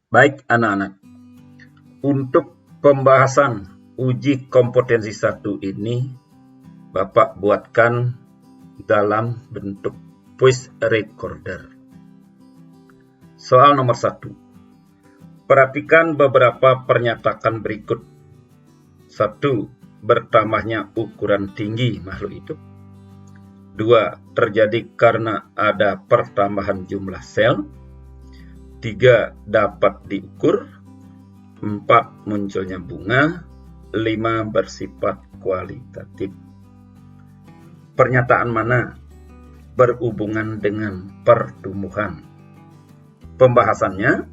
Baik anak-anak, untuk pembahasan uji kompetensi 1 ini, Bapak buatkan dalam bentuk voice recorder. Soal nomor 1. Perhatikan beberapa pernyataan berikut. 1. Bertambahnya ukuran tinggi makhluk hidup. 2. Terjadi karena ada pertambahan jumlah sel. 3. Dapat diukur. 4. Munculnya bunga. 5. Bersifat kualitatif. Pernyataan mana berhubungan dengan pertumbuhan? Pembahasannya,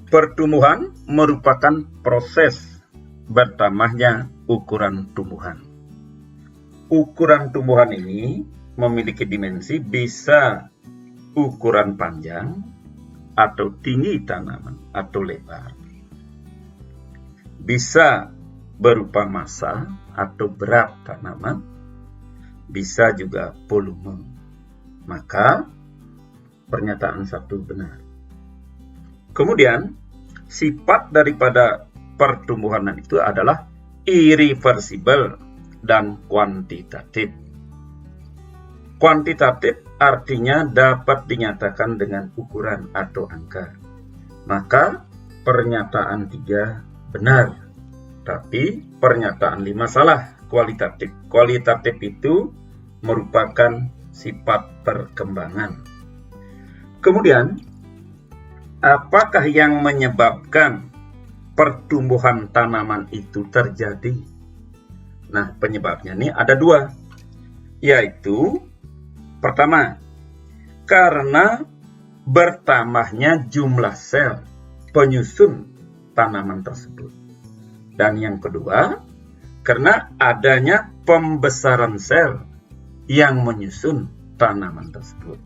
pertumbuhan merupakan proses bertambahnya ukuran tumbuhan. Ukuran tumbuhan ini memiliki dimensi bisa ukuran panjang atau tinggi tanaman atau lebar. Bisa berupa massa atau berat tanaman, bisa juga volume. Maka pernyataan 1 benar. Kemudian sifat daripada pertumbuhan itu adalah irreversible dan kuantitatif. Kuantitatif artinya dapat dinyatakan dengan ukuran atau angka. Maka pernyataan 3 benar. Tapi pernyataan 5 salah, kualitatif. Kualitatif itu merupakan sifat perkembangan. Kemudian, apakah yang menyebabkan pertumbuhan tanaman itu terjadi? Nah, penyebabnya ini ada 2, yaitu pertama, karena bertambahnya jumlah sel penyusun tanaman tersebut. Dan yang kedua, karena adanya pembesaran sel yang menyusun tanaman tersebut.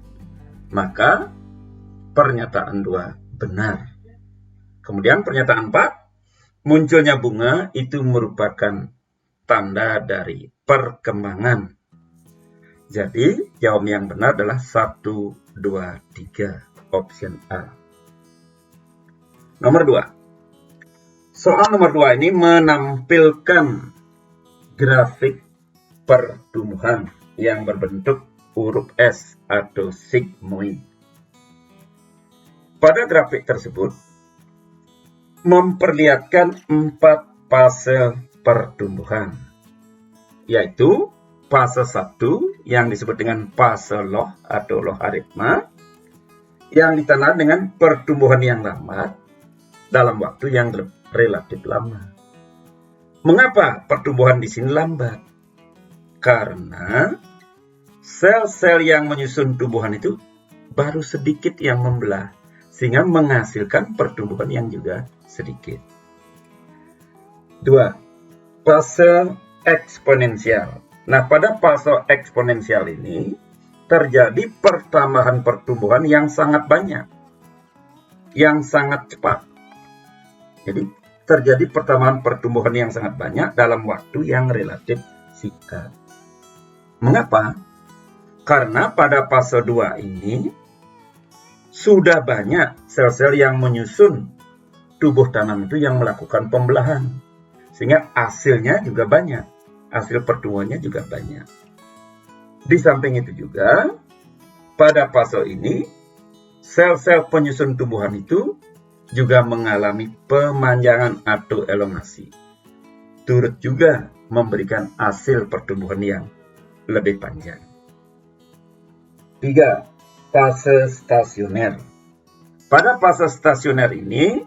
Maka pernyataan 2 benar. Kemudian pernyataan 4, munculnya bunga itu merupakan tanda dari perkembangan. Jadi, jawaban yang benar adalah 1, 2, 3. Option A. Nomor 2. Soal nomor 2 ini menampilkan grafik pertumbuhan yang berbentuk huruf S atau sigmoid. Pada grafik tersebut, memperlihatkan 4 fase pertumbuhan, yaitu fase 1 yang disebut dengan fase loh atau logaritma, yang ditandai dengan pertumbuhan yang lambat dalam waktu yang relatif lama. Mengapa pertumbuhan di sini lambat? Karena sel-sel yang menyusun tumbuhan itu baru sedikit yang membelah, sehingga menghasilkan pertumbuhan yang juga sedikit. 2. Fase eksponensial. Nah, pada fase eksponensial ini terjadi pertambahan pertumbuhan yang sangat banyak, yang sangat cepat. Jadi, terjadi pertambahan pertumbuhan yang sangat banyak dalam waktu yang relatif singkat. Mengapa? Karena pada fase 2 ini sudah banyak sel-sel yang menyusun tubuh tanam itu yang melakukan pembelahan, sehingga hasilnya juga banyak. Hasil pertumbuhannya juga banyak. Di samping itu juga, pada fase ini, sel-sel penyusun tumbuhan itu juga mengalami pemanjangan atau elongasi. Turut juga memberikan hasil pertumbuhan yang lebih panjang. 3. Fase stasioner. Pada fase stasioner ini,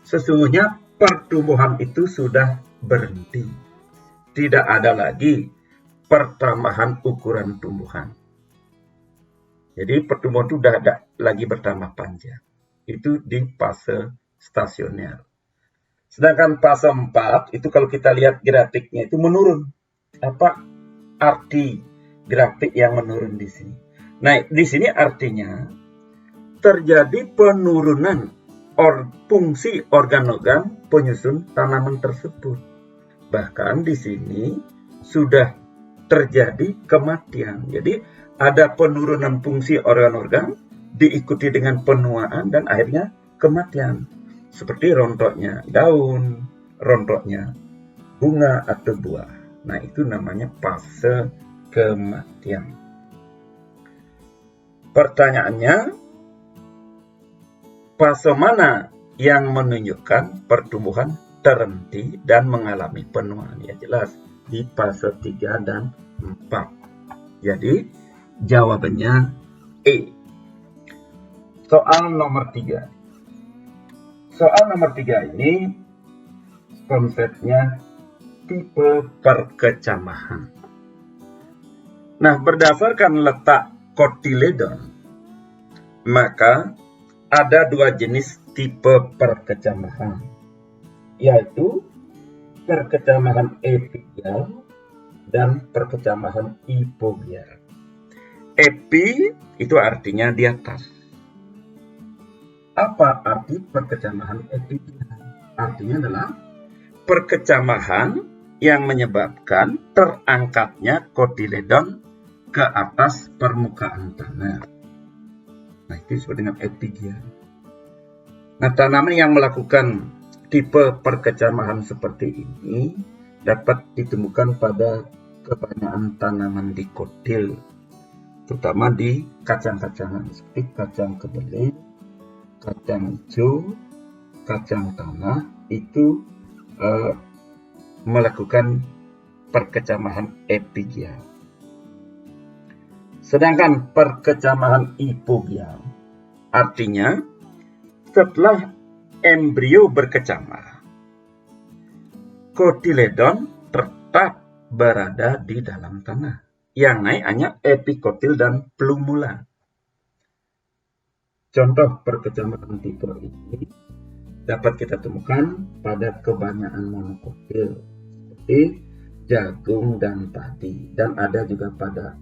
sesungguhnya pertumbuhan itu sudah berhenti. Tidak ada lagi pertambahan ukuran tumbuhan. Jadi pertumbuhan itu sudah ada lagi bertambah panjang. Itu di fase stasioner. Sedangkan fase 4 itu kalau kita lihat grafiknya itu menurun. Apa arti grafik yang menurun di sini? Nah, di sini artinya terjadi penurunan fungsi organ-organ penyusun tanaman tersebut. Bahkan di sini sudah terjadi kematian. Jadi ada penurunan fungsi organ-organ diikuti dengan penuaan dan akhirnya kematian, seperti rontoknya daun, rontoknya bunga atau buah. Nah, itu namanya fase kematian. Pertanyaannya, fase mana yang menunjukkan pertumbuhan terhenti dan mengalami penuaan? Ya jelas, di fase 3 dan 4. Jadi, jawabannya E. Soal nomor 3. Soal nomor 3 ini konsepnya tipe perkecamahan. Nah, berdasarkan letak kotiledon, maka ada dua jenis tipe perkecamahan, yaitu perkecamahan epigial dan perkecamahan hipogial. Epi itu artinya di atas. Apa arti perkecamahan epigial? Artinya adalah perkecamahan yang menyebabkan terangkatnya kotiledon ke atas permukaan tanah. Nah, itu disebut dengan epigial. Nah, tanaman yang melakukan tipe perkecamahan seperti ini dapat ditemukan pada kebanyakan tanaman dikotil, terutama di kacang-kacangan seperti kacang kedelai, kacang hijau, kacang tanah, itu melakukan perkecamahan epigial. Sedangkan perkecamahan hipogial artinya setelah embrio berkecamah, kotiledon tetap berada di dalam tanah. Yang naik hanya epikotil dan plumula. Contoh perkecamahan tipe ini dapat kita temukan pada kebanyakan monokotil seperti jagung dan padi, dan ada juga pada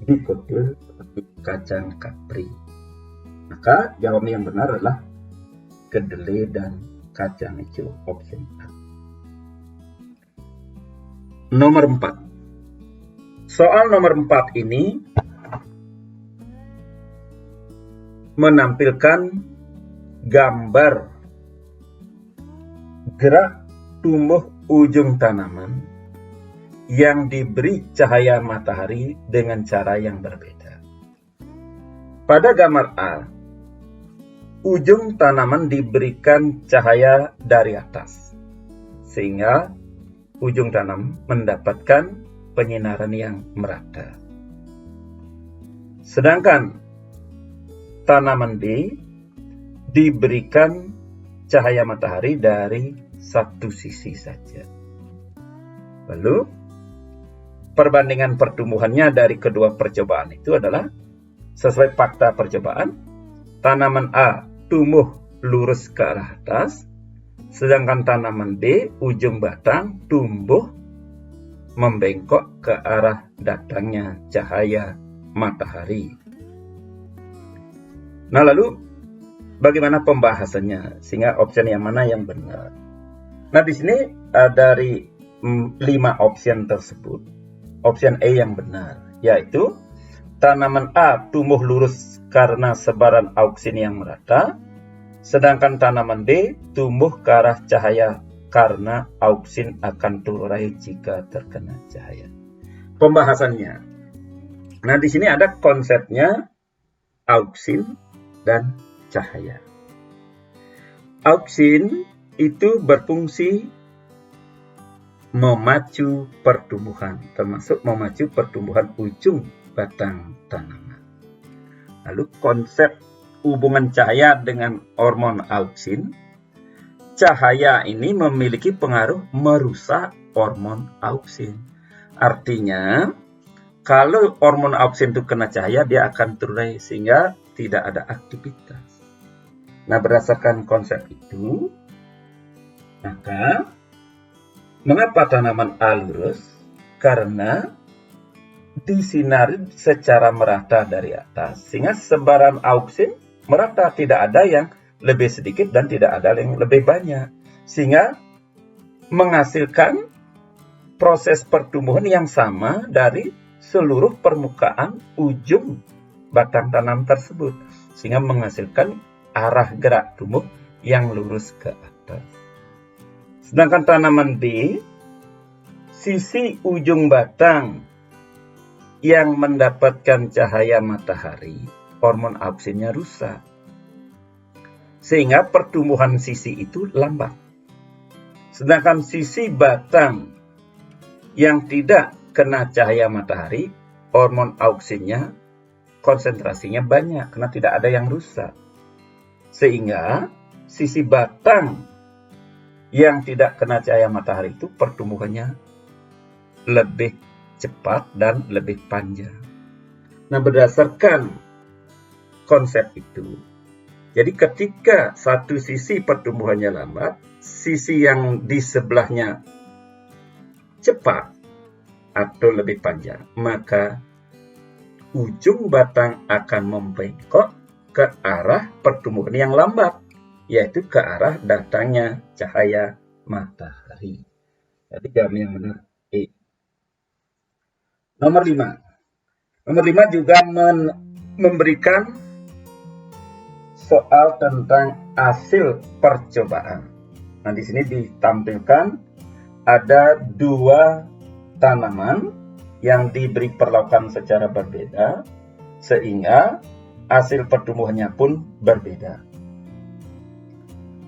dikotil seperti kacang kapri. Maka jawaban yang benar adalah kedelai dan kacang hijau, opsi A. Nomor 4. Soal nomor 4 ini menampilkan gambar gerak tumbuh ujung tanaman yang diberi cahaya matahari dengan cara yang berbeda. Pada gambar A, ujung tanaman diberikan cahaya dari atas, sehingga ujung tanam mendapatkan penyinaran yang merata. Sedangkan tanaman B diberikan cahaya matahari dari satu sisi saja. Lalu, perbandingan pertumbuhannya dari kedua percobaan itu adalah sesuai fakta percobaan. Tanaman A tumbuh lurus ke arah atas, sedangkan tanaman B ujung batang tumbuh membengkok ke arah datangnya cahaya matahari. Nah, lalu bagaimana pembahasannya sehingga opsi yang mana yang benar? Nah, di sini dari 5 opsi tersebut, opsi A yang benar, yaitu tanaman A tumbuh lurus karena sebaran auksin yang merata, sedangkan tanaman B tumbuh ke arah cahaya karena auksin akan terurai jika terkena cahaya. Pembahasannya. Nah, di sini ada konsepnya auksin dan cahaya. Auksin itu berfungsi memacu pertumbuhan, termasuk memacu pertumbuhan ujung batang tanaman. Lalu konsep hubungan cahaya dengan hormon auksin. Cahaya ini memiliki pengaruh merusak hormon auksin. Artinya, kalau hormon auksin itu kena cahaya, dia akan terurai sehingga tidak ada aktivitas. Nah, berdasarkan konsep itu, maka mengapa tanaman A lurus? Karena disinari secara merata dari atas, sehingga sebaran auksin merata, tidak ada yang lebih sedikit dan tidak ada yang lebih banyak, sehingga menghasilkan proses pertumbuhan yang sama dari seluruh permukaan ujung batang tanam tersebut, sehingga menghasilkan arah gerak tumbuh yang lurus ke atas. Sedangkan tanaman B, sisi ujung batang yang mendapatkan cahaya matahari, hormon auksinnya rusak. Sehingga pertumbuhan sisi itu lambat. Sedangkan sisi batang yang tidak kena cahaya matahari, hormon auksinnya konsentrasinya banyak karena tidak ada yang rusak. Sehingga sisi batang yang tidak kena cahaya matahari itu pertumbuhannya lebih cepat dan lebih panjang. Nah, berdasarkan konsep itu, jadi ketika satu sisi pertumbuhannya lambat, sisi yang di sebelahnya cepat atau lebih panjang, maka ujung batang akan membengkok ke arah pertumbuhan yang lambat, yaitu ke arah datangnya cahaya matahari. Jadi jawaban yang benar E. Nomor 5 juga memberikan soal tentang hasil percobaan. Nah, di sini ditampilkan ada 2 tanaman yang diberi perlakuan secara berbeda, sehingga hasil pertumbuhannya pun berbeda.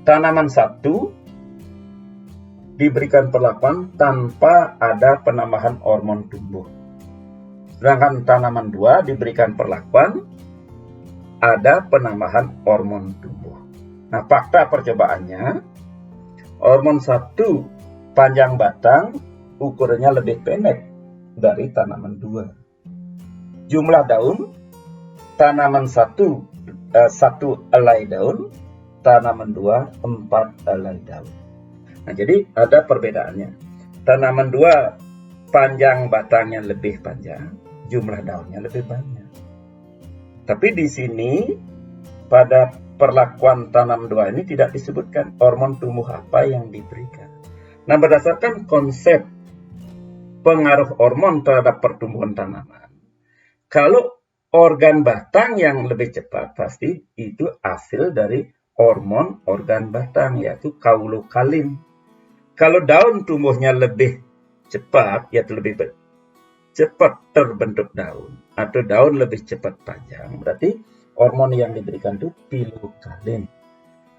Tanaman 1 diberikan perlakuan tanpa ada penambahan hormon tumbuh. Sedangkan tanaman 2 diberikan perlakuan ada penambahan hormon tumbuh. Nah, fakta percobaannya, hormon 1 panjang batang ukurannya lebih pendek dari tanaman 2. Jumlah daun, tanaman 1 helai daun, tanaman 2 4 helai daun. Nah, jadi ada perbedaannya. Tanaman 2 panjang batangnya lebih panjang, jumlah daunnya lebih banyak. Tapi di sini pada perlakuan tanam 2 ini tidak disebutkan hormon tumbuh apa yang diberikan. Nah, berdasarkan konsep pengaruh hormon terhadap pertumbuhan tanaman, kalau organ batang yang lebih cepat, pasti itu hasil dari hormon organ batang, yaitu kaulokalin. Kalau daun tumbuhnya lebih cepat, yaitu lebih cepat terbentuk daun, atau daun lebih cepat panjang, berarti hormon yang diberikan itu pilokalin.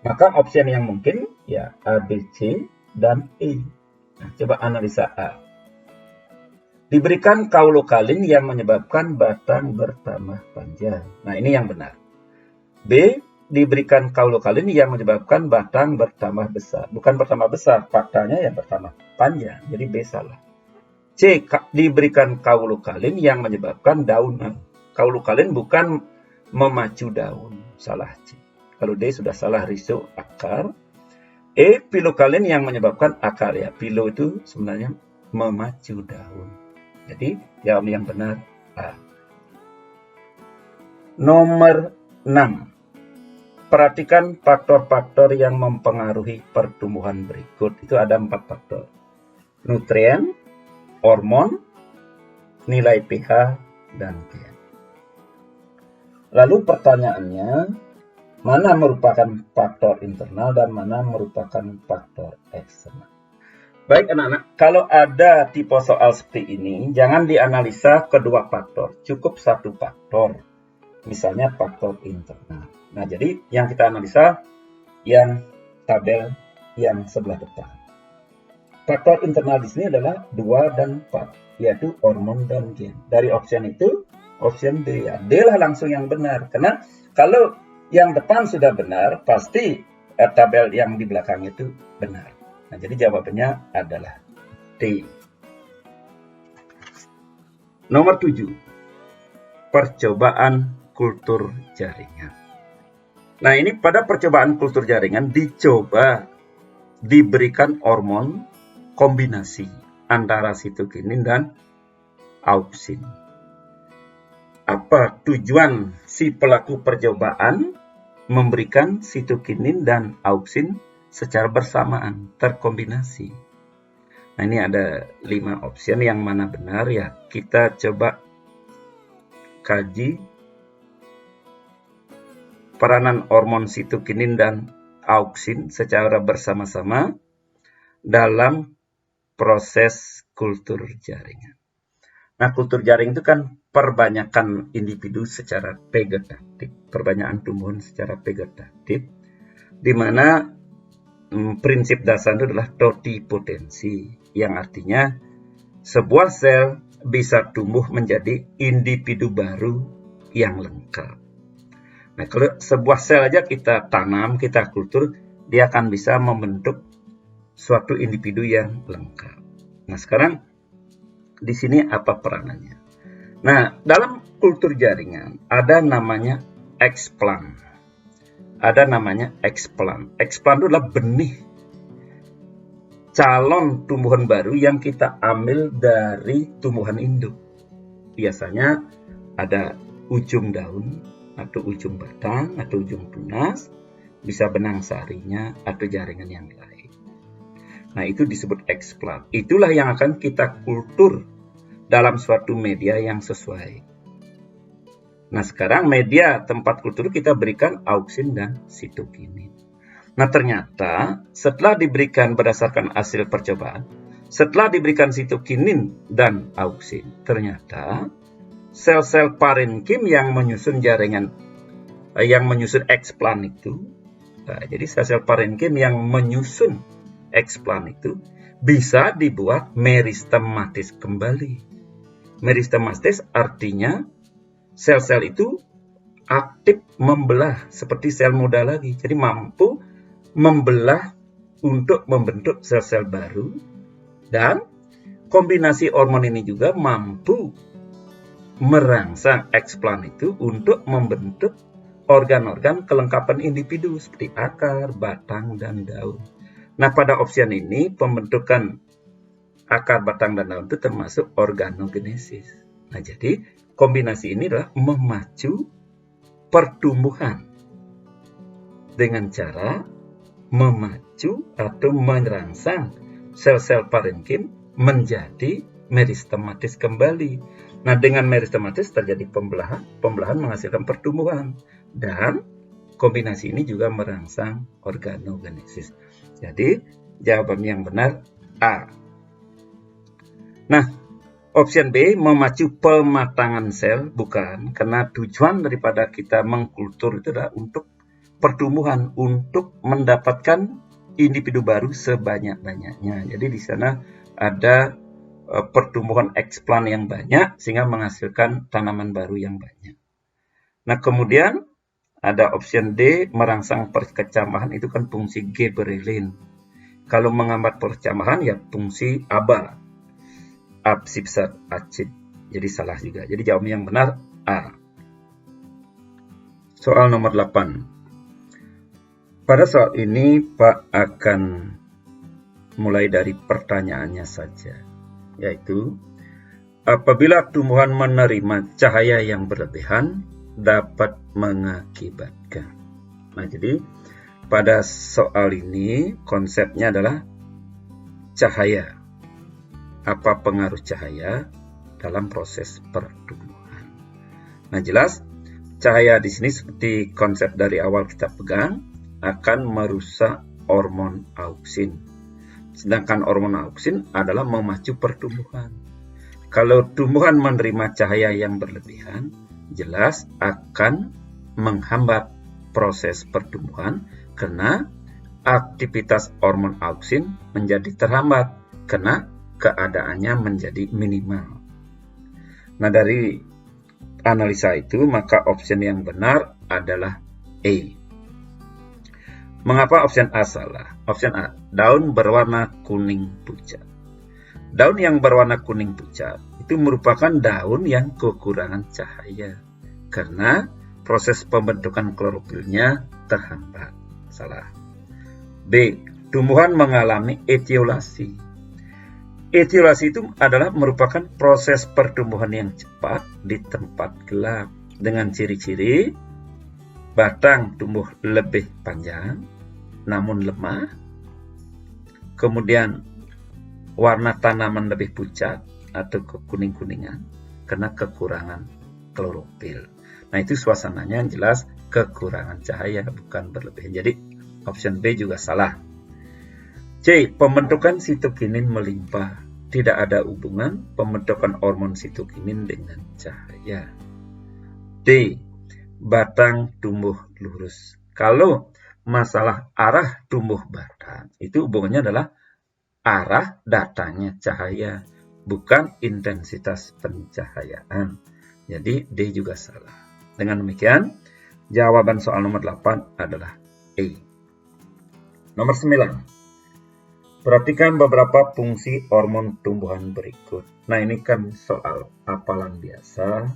Maka opsi yang mungkin ya A, B, C, dan E. Nah, coba analisa A. Diberikan kaulokalin yang menyebabkan batang bertambah panjang. Nah, ini yang benar. B, diberikan kaulokalin yang menyebabkan batang bertambah besar. Bukan bertambah besar, faktanya ya bertambah panjang. Jadi B salah. C, diberikan kaulokalin yang menyebabkan daun. Kaulokalin bukan memacu daun. Salah C. Kalau D sudah salah, risuk akar. E, pilokalin yang menyebabkan akar. Ya, pilo itu sebenarnya memacu daun. Jadi, jawab yang benar A. Nomor 6. Perhatikan faktor-faktor yang mempengaruhi pertumbuhan berikut. Itu ada 4 faktor. Nutrien, hormon, nilai pH, dan gen. Lalu pertanyaannya, mana merupakan faktor internal dan mana merupakan faktor eksternal? Baik anak-anak, kalau ada tipe soal seperti ini, jangan dianalisa kedua faktor, cukup 1 faktor. Misalnya faktor internal. Nah, jadi yang kita analisa yang tabel yang sebelah depan. Faktor internal di sini adalah 2 dan 4, yaitu hormon dan gen. Dari option itu, option D ya. D lah langsung yang benar. Karena kalau yang depan sudah benar, pasti tabel yang di belakang itu benar. Nah, jadi jawabannya adalah D. Nomor 7. Percobaan kultur jaringan. Nah, ini pada percobaan kultur jaringan dicoba diberikan hormon kombinasi antara sitokinin dan auksin. Apa tujuan si pelaku percobaan memberikan sitokinin dan auksin secara bersamaan, terkombinasi? Nah, ini ada 5 opsi yang mana benar ya. Kita coba kaji peranan hormon sitokinin dan auksin secara bersama-sama dalam proses kultur jaringan. Nah, kultur jaring itu kan perbanyakan individu secara vegetatif, perbanyakan tumbuhan secara vegetatif, di mana prinsip dasar itu adalah totipotensi, yang artinya sebuah sel bisa tumbuh menjadi individu baru yang lengkap. Nah, kalau sebuah sel aja kita tanam, kita kultur, dia akan bisa membentuk suatu individu yang lengkap. Nah, sekarang di sini apa peranannya? Nah, dalam kultur jaringan ada namanya eksplan. Ada namanya eksplan. Eksplan itu adalah benih calon tumbuhan baru yang kita ambil dari tumbuhan induk. Biasanya ada ujung daun, atau ujung batang, atau ujung tunas, bisa benang sarinya, atau jaringan yang lain. Nah, itu disebut eksplan. Itulah yang akan kita kultur dalam suatu media yang sesuai. Nah, sekarang media tempat kultur kita berikan auksin dan sitokinin. Nah, ternyata setelah diberikan berdasarkan hasil percobaan, setelah diberikan sitokinin dan auksin, ternyata sel-sel parenkim yang menyusun jaringan, yang menyusun eksplan itu, jadi sel-sel parenkim yang menyusun eksplan itu bisa dibuat meristematis kembali. Meristematis artinya sel-sel itu aktif membelah seperti sel muda lagi. Jadi mampu membelah untuk membentuk sel-sel baru, dan kombinasi hormon ini juga mampu merangsang eksplan itu untuk membentuk organ-organ kelengkapan individu seperti akar, batang, dan daun. Nah, pada opsian ini pembentukan akar, batang, dan daun itu termasuk organogenesis. Nah, jadi kombinasi ini adalah memacu pertumbuhan dengan cara memacu atau merangsang sel-sel parenkim menjadi meristematis kembali. Nah, dengan meristematis terjadi pembelahan, pembelahan menghasilkan pertumbuhan, dan kombinasi ini juga merangsang organogenesis. Jadi, jawaban yang benar A. Nah, option B, memacu pematangan sel, bukan, karena tujuan daripada kita mengkultur itu adalah untuk pertumbuhan, untuk mendapatkan individu baru sebanyak-banyaknya. Jadi di sana ada pertumbuhan eksplan yang banyak sehingga menghasilkan tanaman baru yang banyak. Nah, kemudian ada option D, merangsang perkecambahan, itu kan fungsi Gibberellin. Kalau menghambat perkecambahan ya fungsi ABA, abscissa acid. Jadi salah juga. Jadi jawaban yang benar A. Soal nomor 8. Pada soal ini Pak akan mulai dari pertanyaannya saja, yaitu apabila tumbuhan menerima cahaya yang berlebihan dapat mengakibatkan. Nah, jadi pada soal ini konsepnya adalah cahaya. Apa pengaruh cahaya dalam proses pertumbuhan? Nah, jelas cahaya di sini seperti konsep dari awal kita pegang akan merusak hormon auksin. Sedangkan hormon auksin adalah memacu pertumbuhan. Kalau tumbuhan menerima cahaya yang berlebihan, jelas akan menghambat proses pertumbuhan karena aktivitas hormon auksin menjadi terhambat karena keadaannya menjadi minimal. Nah, dari analisa itu maka opsi yang benar adalah E. Mengapa opsi A salah? Opsi A, daun berwarna kuning pucat. Daun yang berwarna kuning pucat itu merupakan daun yang kekurangan cahaya karena proses pembentukan klorofilnya terhambat. Salah. B, tumbuhan mengalami etiolasi. Etiolasi itu adalah merupakan proses pertumbuhan yang cepat di tempat gelap dengan ciri-ciri batang tumbuh lebih panjang namun lemah, kemudian warna tanaman lebih pucat atau kekuning-kuningan karena kekurangan klorofil. Nah, itu suasananya yang jelas kekurangan cahaya, bukan berlebihan. Jadi option B juga salah. C. Pembentukan sitokinin melimpah. Tidak ada hubungan pembentukan hormon sitokinin dengan cahaya. D. Batang tumbuh lurus. Kalau masalah arah tumbuh batang, itu hubungannya adalah arah datangnya cahaya, bukan intensitas pencahayaan. Jadi D juga salah. Dengan demikian, jawaban soal nomor 8 adalah E. Nomor 9. Perhatikan beberapa fungsi hormon tumbuhan berikut. Nah, ini kan soal hafalan biasa.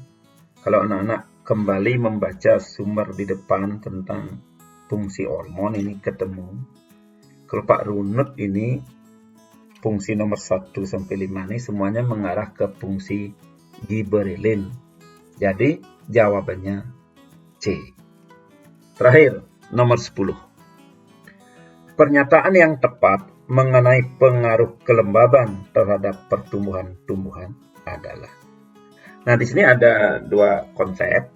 Kalau anak-anak kembali membaca sumber di depan tentang fungsi hormon, ini ketemu. Kalau Pak runut ini, fungsi nomor 1 sampai 5 ini semuanya mengarah ke fungsi gibberellin. Jadi jawabannya C. Terakhir, nomor 10. Pernyataan yang tepat mengenai pengaruh kelembaban terhadap pertumbuhan tumbuhan adalah. Nah, di sini ada dua konsep,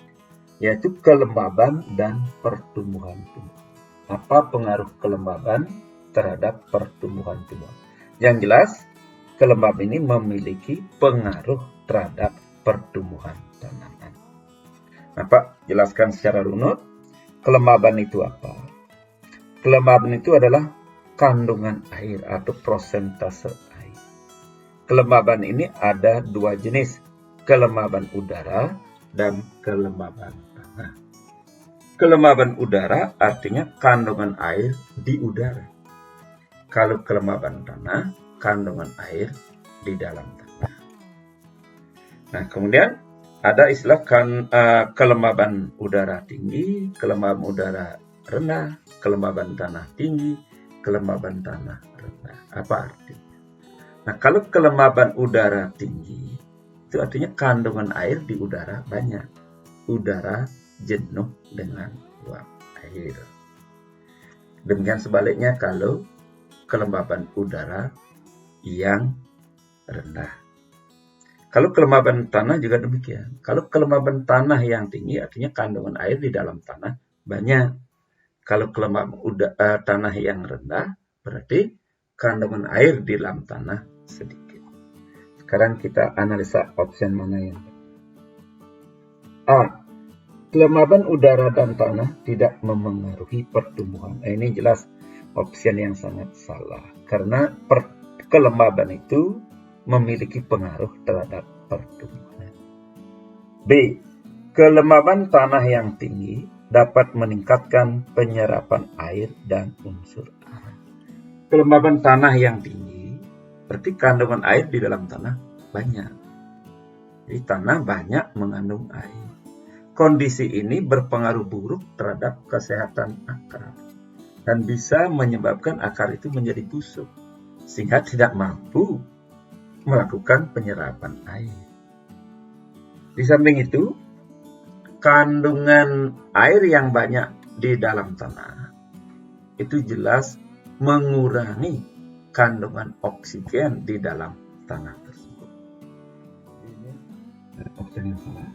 yaitu kelembaban dan pertumbuhan tumbuhan. Apa pengaruh kelembaban terhadap pertumbuhan tumbuhan? Yang jelas, kelembaban ini memiliki pengaruh terhadap pertumbuhan tanaman. Nah, Pak, jelaskan secara runut, kelembaban itu apa? Kelembaban itu adalah kandungan air atau prosentase air. Kelembaban ini ada dua jenis, kelembaban udara dan kelembaban tanah. Kelembaban udara artinya kandungan air di udara. Kalau kelembaban tanah, kandungan air di dalam tanah. Nah, kemudian ada istilah kelembaban udara tinggi, kelembaban udara rendah, kelembaban tanah tinggi, kelembaban tanah rendah. Apa artinya? Nah, kalau kelembaban udara tinggi, itu artinya kandungan air di udara banyak. Udara jenuh dengan uap air. Demikian sebaliknya kalau kelembaban udara yang rendah. Kalau kelembaban tanah juga demikian. Kalau kelembaban tanah yang tinggi artinya kandungan air di dalam tanah banyak. Kalau kelembaban tanah yang rendah berarti kandungan air di dalam tanah sedikit. Sekarang kita analisa opsi mana yang tepat. A. Kelembaban udara dan tanah tidak memengaruhi pertumbuhan. Ini jelas opsi yang sangat salah. Karena kelembaban itu memiliki pengaruh terhadap pertumbuhan. B. Kelembaban tanah yang tinggi dapat meningkatkan penyerapan air dan unsur hara. Kelembaban tanah yang tinggi berarti kandungan air di dalam tanah banyak. Jadi tanah banyak mengandung air. Kondisi ini berpengaruh buruk terhadap kesehatan akar dan bisa menyebabkan akar itu menjadi busuk sehingga tidak mampu melakukan penyerapan air. Di samping itu, kandungan air yang banyak di dalam tanah itu jelas mengurangi kandungan oksigen di dalam tanah tersebut. Ini opsi yang salah.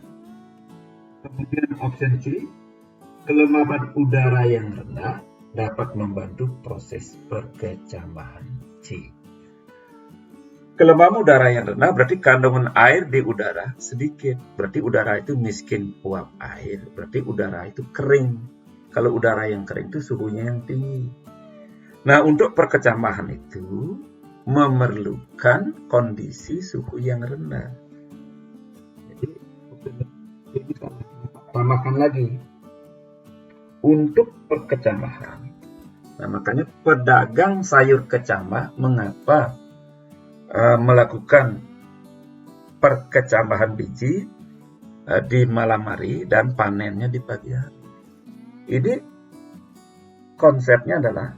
Kemudian opsi C, kelembaban udara yang rendah dapat membantu proses perkecambahan. C. Kelembaban udara yang rendah berarti kandungan air di udara sedikit. Berarti udara itu miskin uap air. Berarti udara itu kering. Kalau udara yang kering itu suhunya yang tinggi. Nah, untuk perkecambahan itu memerlukan kondisi suhu yang rendah. Jadi, bisa tambahkan lagi. Untuk perkecambahan. Nah, makanya pedagang sayur kecambah mengapa melakukan perkecambahan biji di malam hari dan panennya di pagi hari. Ini konsepnya adalah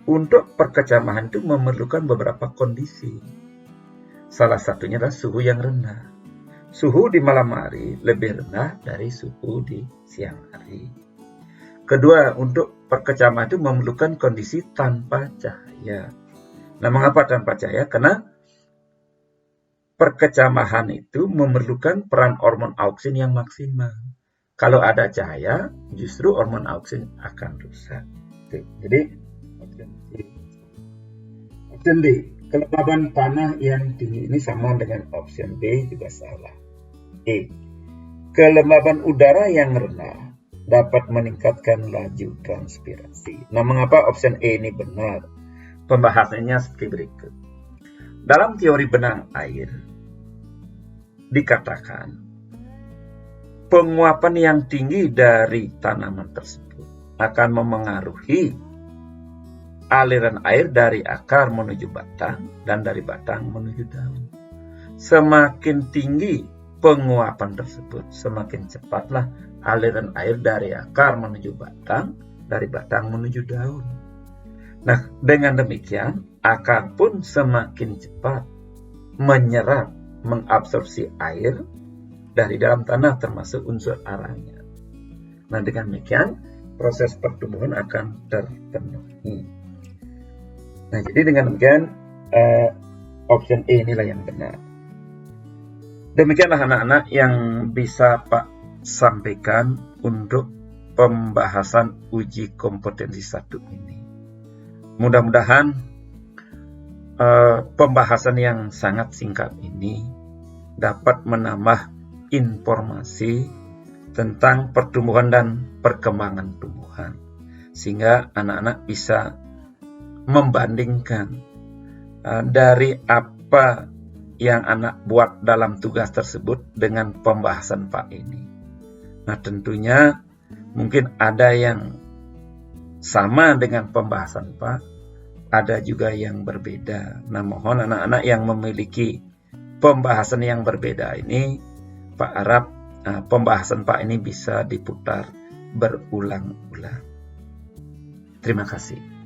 untuk perkecambahan itu memerlukan beberapa kondisi. Salah satunya adalah suhu yang rendah. Suhu di malam hari lebih rendah dari suhu di siang hari. Kedua, untuk perkecambahan itu memerlukan kondisi tanpa cahaya. Nah, mengapa tanpa cahaya? Karena perkecambahan itu memerlukan peran hormon auksin yang maksimal. Kalau ada cahaya, justru hormon auksin akan rusak. Jadi, option D, kelembaban tanah yang tinggi ini sama dengan option B juga salah. E, kelembaban udara yang rendah dapat meningkatkan laju transpirasi. Nah, mengapa option E ini benar? Pembahasannya seperti berikut. Dalam teori benang air, dikatakan penguapan yang tinggi dari tanaman tersebut akan memengaruhi aliran air dari akar menuju batang dan dari batang menuju daun. Semakin tinggi penguapan tersebut, semakin cepatlah aliran air dari akar menuju batang, dari batang menuju daun. Nah, dengan demikian, akar pun semakin cepat menyerap, mengabsorpsi air dari dalam tanah termasuk unsur aranya. Nah, dengan demikian, proses pertumbuhan akan terpenuhi. Nah, jadi dengan demikian, option E inilah yang benar. Demikianlah anak-anak yang bisa Pak sampaikan untuk pembahasan uji kompetensi 1 ini. Mudah-mudahan pembahasan yang sangat singkat ini dapat menambah informasi tentang pertumbuhan dan perkembangan tumbuhan, sehingga anak-anak bisa membandingkan dari apa yang anak buat dalam tugas tersebut dengan pembahasan Pak ini. Nah, tentunya mungkin ada yang sama dengan pembahasan Pak, ada juga yang berbeda. Nah, mohon anak-anak yang memiliki pembahasan yang berbeda ini, Pak harap pembahasan Pak ini bisa diputar berulang-ulang. Terima kasih.